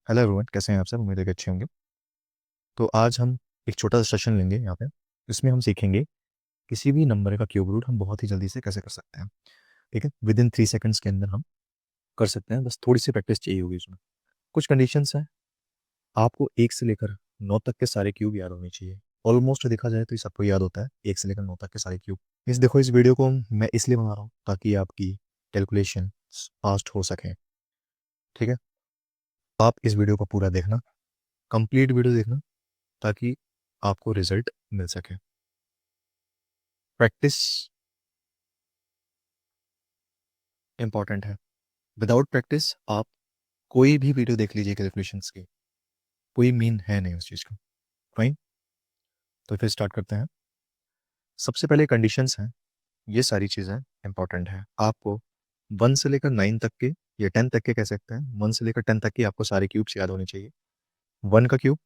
Hello everyone, कैसे हैं आप सब? उम्मीद है कि अच्छे होंगे। तो आज हम एक छोटा सा सेशन लेंगे यहाँ पे। इसमें हम सीखेंगे किसी भी नंबर का क्यूब रूट हम बहुत ही जल्दी से कैसे कर सकते हैं। ठीक है, विद इन 3 सेकंड्स के अंदर हम कर सकते हैं। बस थोड़ी सी प्रैक्टिस चाहिए होगी इसमें। कुछ कंडीशंस हैं। आपको 1 से लेकर 9 तक के सारे क्यूब याद होने चाहिए। ऑलमोस्ट देखा जाए तो ये सबको याद होता है, 1 से लेकर 9 तक के सारे क्यूब। इस वीडियो को मैं इसलिए बना रहा हूँ ताकि आपकी कैलकुलेशन फास्ट हो सके। ठीक है, आप इस वीडियो को पूरा देखना, कंप्लीट वीडियो देखना, ताकि आपको रिजल्ट मिल सके। प्रैक्टिस इंपॉर्टेंट है। विदाउट प्रैक्टिस आप कोई भी वीडियो देख लीजिए कैलकुलेशंस की, कोई मीन है नहीं उस चीज़ का। फाइन, तो फिर स्टार्ट करते हैं। सबसे पहले कंडीशंस हैं, ये सारी चीज़ें इंपॉर्टेंट है। आपको 1 से लेकर 9 तक के या 10 तक के कह सकते हैं, 1 से लेकर 10 तक की आपको सारे क्यूब्स याद होने चाहिए। 1 का क्यूब,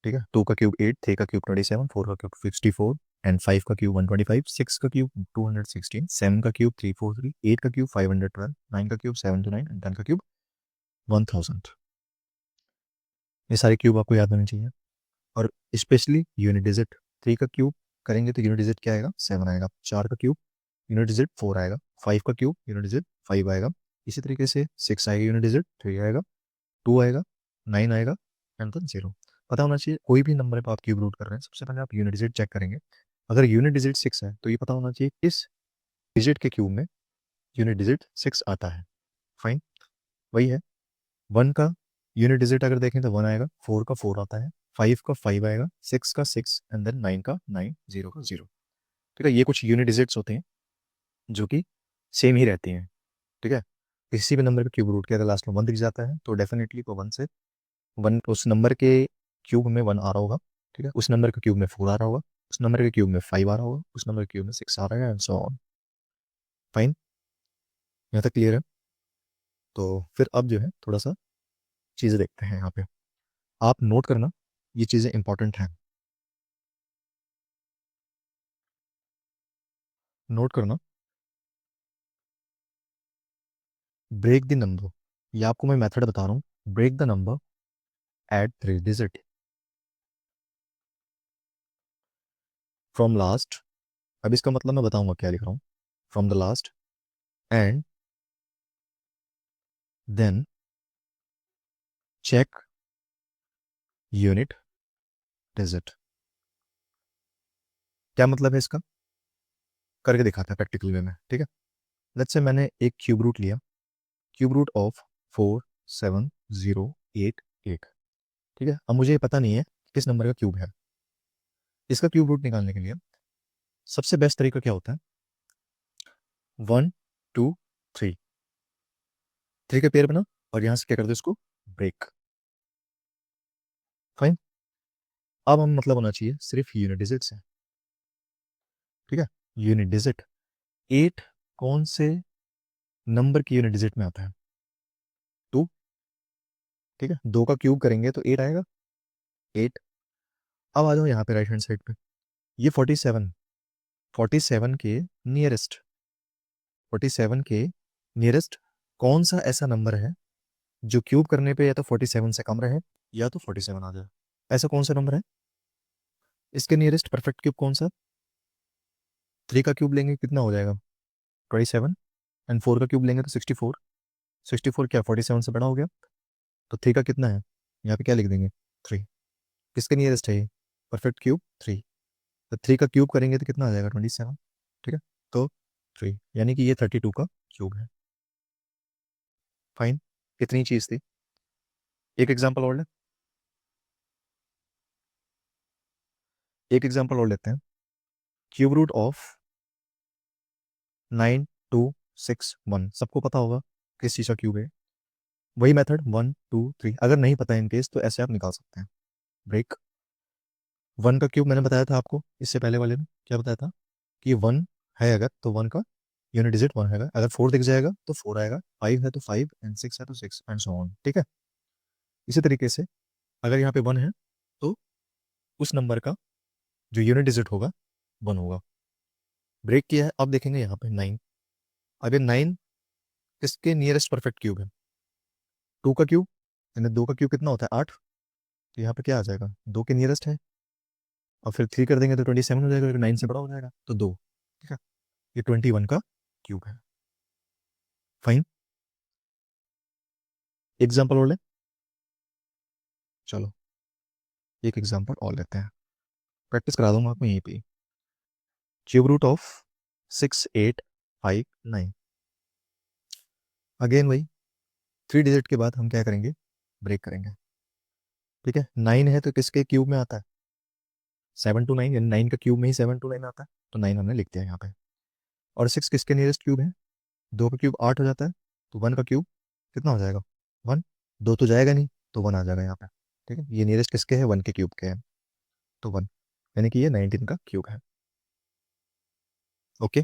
ठीक है, 2 का क्यूब 8, 3 का क्यूब 27, 4 का क्यूब 54 एंड 5 का क्यूब 125, 6 का क्यूब 216, 7 का क्यूब 343, 8 का क्यूब 512, 9 का क्यूब 729 एंड 10 का क्यूब 1000। ये सारे क्यूब आपको याद होने चाहिए। और स्पेशली यूनिट डिजिट। 3 का क्यूब करेंगे तो यूनिट डिजिट क्या आएगा? 7 आएगा। 4 का क्यूब यूनिट डिजिट 4 आएगा। 5 का क्यूब यूनिट डिजिट 5 आएगा। इसी तरीके से 6 आएगा यूनिट डिजिट 3 आएगा। 2 आएगा, 9 आएगा एंड देन 0। पता होना चाहिए कोई भी नंबर पर आप क्यूब रूट कर रहे हैं, सबसे पहले आप यूनिट डिजिट चेक करेंगे। अगर यूनिट डिजिट 6 है तो ये पता होना चाहिए इस डिजिट के क्यूब में यूनिट डिजिट 6 आता है। फाइन, वही है। 1 का यूनिट डिजिट अगर देखें तो 1 आएगा। 4 का 4 आता है। 5 का 5 आएगा। 6 का 6 एंड देन 9 का 9, 0 का 0। ठीक है, ये कुछ यूनिट डिजिट्स होते हैं जो कि सेम ही रहती हैं। ठीक है, किसी भी नंबर का क्यूब रूट के अगर लास्ट में 1 दिख जाता है तो डेफिनेटली वो 1 उस नंबर के क्यूब में 1 आ रहा होगा। ठीक है, उस नंबर के क्यूब में 4 आ रहा होगा, उस नंबर के क्यूब में 5 आ रहा होगा, उस नंबर के क्यूब में 6 आ रहा है एंड सो ऑन। फाइन, यहाँ तक क्लियर है? तो फिर अब जो है थोड़ा सा चीज़ें देखते हैं यहाँ पे। आप नोट करना, ये चीज़ें इंपॉर्टेंट हैं, नोट करना। ब्रेक द नंबर, ये आपको मैं मेथड बता रहा हूँ। Break the number at 3 digit from last. अब इसका मतलब मैं बताऊंगा क्या लिख रहा हूँ। From the last and then check unit digit. क्या मतलब है इसका? करके दिखाते हैं प्रैक्टिकल वे में। ठीक है, लेट्स से मैंने एक क्यूब रूट लिया, क्यूब रूट ऑफ 4708 8। ठीक है, अब मुझे ये पता नहीं है किस नंबर का क्यूब है। इसका क्यूब रूट निकालने के लिए सबसे बेस्ट तरीका क्या होता है? 1 2 3, 3 के पेयर बना और यहाँ से क्या कर दो इसको ब्रेक। फाइन, अब हम मतलब होना चाहिए सिर्फ यूनिट डिजिट से। ठीक है, यूनिट डिजिट 8 कौन से नंबर की यूनिट डिजिट में आता है? 2। ठीक है, 2 का क्यूब करेंगे तो 8 आएगा। 8। अब आ जाओ यहाँ पे राइट हैंड साइड पे। ये 47, 47 के नियरेस्ट, 47 के नियरेस्ट कौन सा ऐसा नंबर है जो क्यूब करने पे या तो 47 से कम रहे या तो 47 आ जाए? ऐसा कौन सा नंबर है? इसके नियरेस्ट परफेक्ट क्यूब कौन सा? 3 का क्यूब लेंगे कितना हो जाएगा? 27 एंड 4 का क्यूब लेंगे तो 64। 64 क्या 47 से बड़ा हो गया? तो 3 का कितना है? यहाँ पे क्या लिख देंगे? 3। किसके नियरेस्ट है ये परफेक्ट क्यूब? 3। तो 3 का क्यूब करेंगे तो कितना आ जाएगा? 27। ठीक है, तो 3 यानी कि ये 32 का क्यूब है। फाइन, कितनी चीज़ थी? एक एग्जाम्पल और ले, एक एग्जाम्पल और लेते हैं। क्यूब रूट ऑफ 9261, सबको पता होगा किस चीज़ का क्यूब है। वही मेथड 1 2 3, अगर नहीं पता है इन केस तो ऐसे आप निकाल सकते हैं। ब्रेक। 1 का क्यूब मैंने बताया था आपको इससे पहले वाले में, क्या बताया था कि 1 है अगर तो 1 का यूनिट डिजिट 1 है, अगर 4 दिख जाएगा तो 4 आएगा, 5 है तो 5 एंड 6 है तो 6 एंड सो ऑन। ठीक है, इसी तरीके से अगर यहाँ पे 1 है तो उस नंबर का जो यूनिट डिजिट होगा 1 होगा। ब्रेक किया है, अब देखेंगे यहाँ पे 9। अब ये 9 किसके नियरेस्ट परफेक्ट क्यूब है? 2 का क्यूब यानी 2 का क्यूब कितना होता है 8। तो यहाँ पे क्या आ जाएगा 2 के नियरेस्ट है, और फिर 3 कर देंगे तो 27 हो जाएगा, 9 से बड़ा हो जाएगा तो 2। ठीक है, ये 21 का क्यूब है। फाइन, एग्जाम्पल और ले, चलो एक एग्जाम्पल और लेते हैं, प्रैक्टिस करा दूंगा आपको यहीं पे। क्यूब रूट ऑफ 6859, अगेन वही 3 डिजिट के बाद हम क्या करेंगे, ब्रेक करेंगे। ठीक है, 9 है तो किसके क्यूब में आता है 7 to 9, यानी 9 का क्यूब में ही 7 to 9 आता है, तो 9 हमने लिख दिया यहाँ पे। और 6 किसके नियरेस्ट क्यूब है, 2 का क्यूब 8 हो जाता है, तो 1 का क्यूब कितना हो जाएगा 1, 2 तो जाएगा नहीं तो 1 आ जाएगा यहाँ पे। ठीक है, ये नियरेस्ट किसके है 1 के क्यूब के हैं, तो 1, यानी कि ये 19 का क्यूब है। ओके,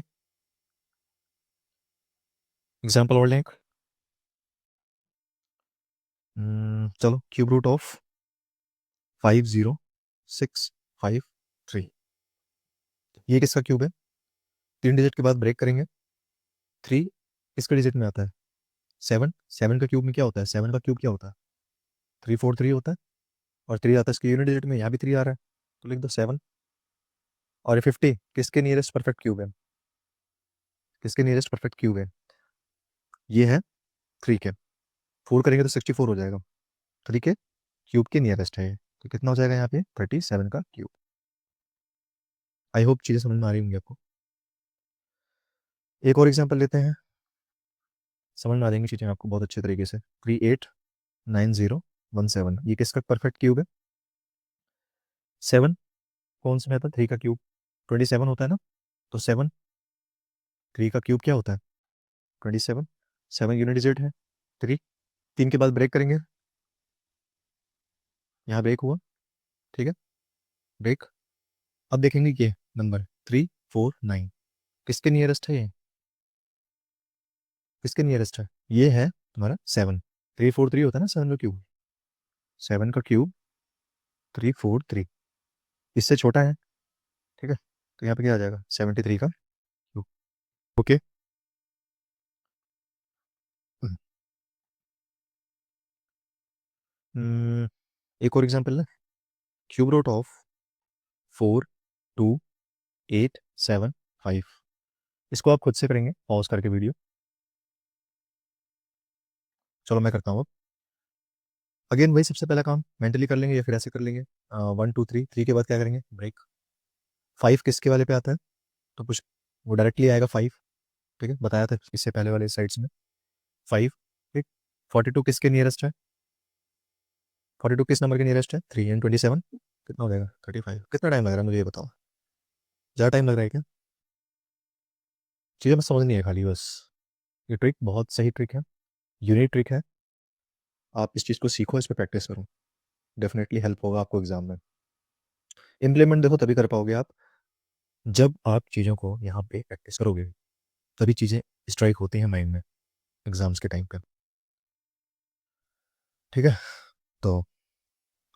एग्जाम्पल और लें एक। चलो, क्यूब रूट ऑफ 50653, ये किसका क्यूब है, 3 डिजिट के बाद ब्रेक करेंगे। 3 किसके डिजिट में आता है 7, 7 का क्यूब में क्या होता है, 7 का क्यूब क्या होता है 343 होता है, और 3 आता है इसके यूनिट डिजिट में, यहाँ भी 3 आ रहा है तो लिख दो 7। और ये 50 किसके नियरेस्ट परफेक्ट क्यूब है, किसके नियरेस्ट परफेक्ट क्यूब है, ये है 3 के, 4 करेंगे तो 64 हो जाएगा, 3 के क्यूब के नियरेस्ट है ये, तो कितना हो जाएगा यहाँ पे 37 का क्यूब। आई होप चीज़ें समझ में आ रही होंगी आपको। एक और एग्जाम्पल लेते हैं, समझ में आ जाएंगी चीज़ें आपको बहुत अच्छे तरीके से। 389017, ये किसका परफेक्ट क्यूब है 7, कौन सा था 3 का क्यूब 27 होता है ना, तो 7 3 का क्यूब क्या होता है 27, 7 यूनिट डिजिट है 3, 3 के बाद ब्रेक करेंगे, यहाँ ब्रेक हुआ। ठीक है, ब्रेक, अब देखेंगे ये नंबर 349 किसके नियरेस्ट है, ये किसके नियरेस्ट है, ये है तुम्हारा 7, 343 होता है ना 7 का क्यूब, 7 का क्यूब 343, इससे छोटा है। ठीक है, तो यहाँ पे क्या आ जाएगा 73 का क्यूब। ओके, एक और एग्जांपल है, क्यूब रूट ऑफ 42875, इसको आप खुद से करेंगे पॉज करके वीडियो, चलो मैं करता हूँ अब। अगेन वही सबसे पहला काम मेंटली कर लेंगे या फिर ऐसे कर लेंगे, 1 2 3, 3 के बाद क्या करेंगे ब्रेक। 5 किसके वाले पे आता है, तो कुछ वो डायरेक्टली आएगा 5। ठीक है, बताया था इससे पहले वाले साइड्स में 5। ठीक, 42 किसके नियरेस्ट है, 42 किस नंबर के नियरेस्ट है 3 एंड 27 कितना हो जाएगा 35। कितना टाइम लग रहा है मुझे ये बताओ, ज़्यादा टाइम लग रहा है क्या, चीज़ें बस समझ नहीं है खाली बस। ये ट्रिक बहुत सही ट्रिक है, यूनिक ट्रिक है, आप इस चीज़ को सीखो, इस पर प्रैक्टिस करो, डेफिनेटली हेल्प होगा आपको एग्जाम में। इम्प्लीमेंट देखो तभी कर पाओगे आप जब आप चीज़ों को यहाँ पे प्रैक्टिस करोगे, तभी चीज़ें स्ट्राइक होती हैं माइंड में एग्जाम्स के टाइम पे। ठीक है, तो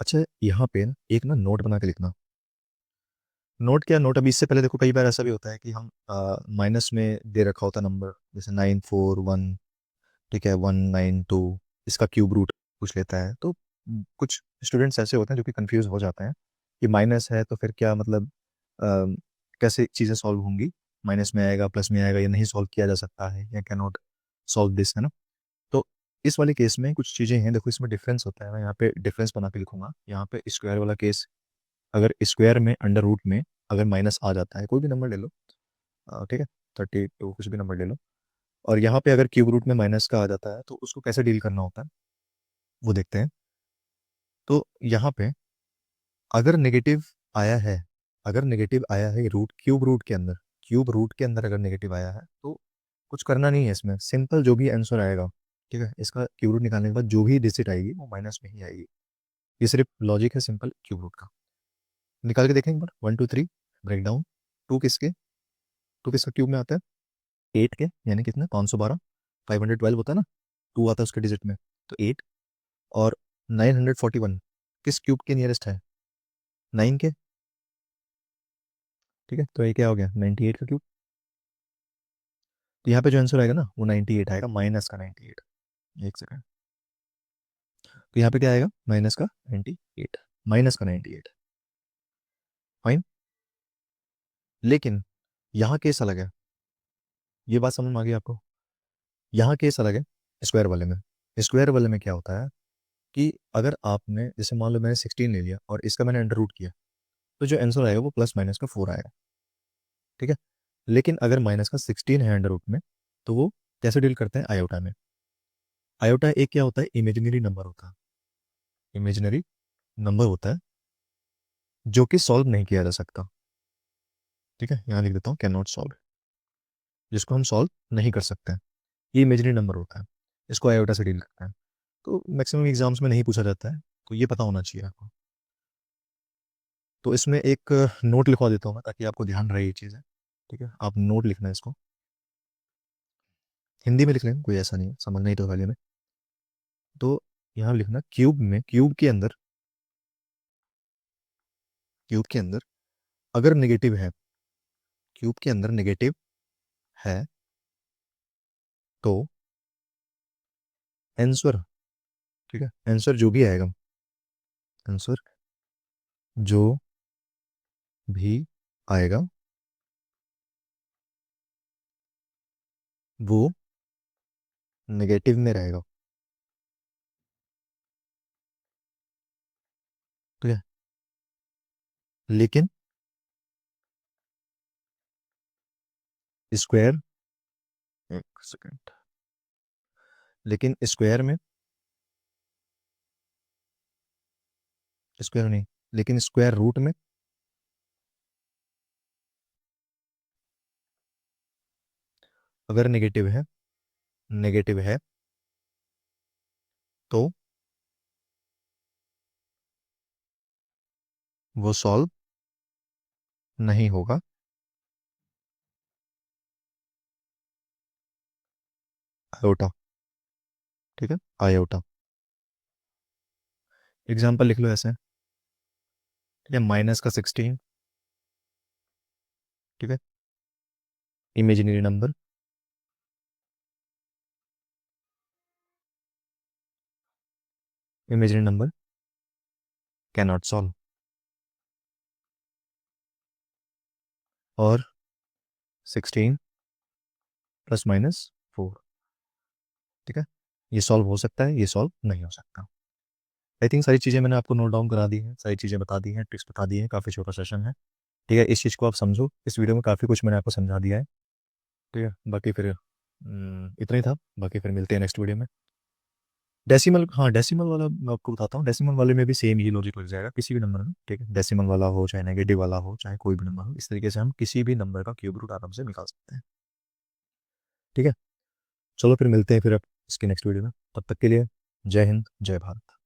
अच्छा यहाँ पे एक ना नोट बना के लिखना। नोट क्या नोट, अभी इससे पहले देखो कई बार ऐसा भी होता है कि हम माइनस में दे रखा होता नंबर, जैसे 941, ठीक है 192, इसका क्यूब रूट पूछ लेता है, तो कुछ स्टूडेंट्स ऐसे होते हैं जो कि कंफ्यूज हो जाते हैं कि माइनस है तो फिर क्या मतलब कैसे चीज़ें सॉल्व होंगी, माइनस में आएगा प्लस में आएगा, या नहीं सॉल्व किया जा सकता है, या कैन नॉट सॉल्व दिस, है ना। तो इस वाले केस में कुछ चीज़ें हैं, देखो इसमें डिफरेंस होता है, मैं यहाँ पे डिफरेंस बना के लिखूंगा। यहाँ पे स्क्वायर वाला केस, अगर स्क्वायर में अंडर रूट में अगर माइनस आ जाता है, कोई भी नंबर ले लो, ठीक है 32 कुछ भी नंबर ले लो, और यहाँ पे अगर क्यूब रूट में माइनस का आ जाता है तो उसको कैसे डील करना होता है वो देखते हैं। तो यहाँ पे अगर नेगेटिव आया है, अगर नेगेटिव आया है रूट क्यूब रूट के अंदर, क्यूब रूट के अंदर अगर नेगेटिव आया है तो कुछ करना नहीं है इसमें, सिंपल जो भी आंसर आएगा, ठीक है, इसका क्यूब रूट निकालने के बाद जो भी डिजिट आएगी वो माइनस में ही आएगी। ये सिर्फ लॉजिक है सिंपल क्यूब रूट का। निकाल के देखें एक बार, 1 2 3 ब्रेक डाउन। टू किसका क्यूब में आता है 8 के, यानी कितना 512, 512 होता है ना, 2 आता है उसके डिजिट में, तो 8। और 941 किस क्यूब के नियरेस्ट है 9 के, ठीक है, तो ये क्या हो गया 98 का क्यूब। तो यहाँ पे जो आंसर आएगा ना वो 98 आएगा, माइनस का 98। एक सेकंड, तो यहाँ पे क्या आएगा, माइनस का 98, माइनस का 98। फाइन। लेकिन यहाँ केस अलग है, ये बात समझ में आ गई आपको। यहाँ केस अलग है स्क्वायर वाले में। स्क्वायर वाले में क्या होता है कि अगर आपने, जैसे मान लो मैंने 16 ले लिया और इसका मैंने अंडर रूट किया, तो जो आंसर आएगा वो प्लस माइनस का 4 आएगा। ठीक है। लेकिन अगर माइनस का 16 है अंडर रूट में, तो वो कैसे डील करते हैं आयोटा में। आयोटा एक क्या होता है, इमेजिनरी नंबर होता है। इमेजिनरी नंबर होता है जो कि सॉल्व नहीं किया जा सकता। ठीक है, यहाँ लिख देता हूँ कैन नॉट सॉल्व, जिसको हम सॉल्व नहीं कर सकते हैं, ये इमेजिनरी नंबर होता है। इसको आयोटा से डील करते हैं। तो मैक्सिमम एग्जाम्स में नहीं पूछा जाता है, तो ये पता होना चाहिए आपको। तो इसमें एक नोट लिखवा देता हूँ मैं, ताकि आपको ध्यान रहे ये चीज़ें। ठीक है, आप नोट लिखना है इसको, हिंदी में लिख लें, कोई ऐसा नहीं है, समझ नहीं तो वाले में। तो यहाँ लिखना क्यूब में, क्यूब के अंदर अगर नेगेटिव है, क्यूब के अंदर नेगेटिव है, तो आंसर, ठीक है, आंसर जो भी आएगा, आंसर जो भी आएगा वो नेगेटिव में रहेगा। ठीक है। लेकिन स्क्वायर, एक सेकेंड, लेकिन स्क्वायर में, स्क्वायर नहीं, लेकिन स्क्वायर रूट में अगर नेगेटिव है तो वो सॉल्व नहीं होगा। आयोटा। ठीक है, आयोटा। एग्जाम्पल लिख लो ऐसे। ठीक है, माइनस का 16, ठीक है, imaginary number, imaginary number can not solve, और 16 प्लस माइनस 4। ठीक है, ये सॉल्व हो सकता है, ये सॉल्व नहीं हो सकता। आई थिंक सारी चीज़ें मैंने आपको नोट डाउन करा दी हैं, सारी चीज़ें बता दी हैं, ट्रिक्स बता दी हैं, काफ़ी छोटा सेशन है। ठीक है, इस चीज़ को आप समझो, इस वीडियो में काफ़ी कुछ मैंने आपको समझा दिया है। ठीक है, बाकी फिर इतना ही था, बाकी फिर मिलते हैं नेक्स्ट वीडियो में। डेसिमल, हाँ डेसिमल वाला मैं आपको बताता हूँ, डेसिमल वाले में भी सेम ही लॉजिक लग जाएगा किसी भी नंबर में। ठीक है, डेसिमल वाला हो चाहे नेगेटिव वाला हो चाहे कोई भी नंबर हो, इस तरीके से हम किसी भी नंबर का क्यूब रूट आराम से निकाल सकते हैं। ठीक है, चलो फिर मिलते हैं फिर अब इसके नेक्स्ट वीडियो में, तब तक के लिए जय हिंद जय भारत।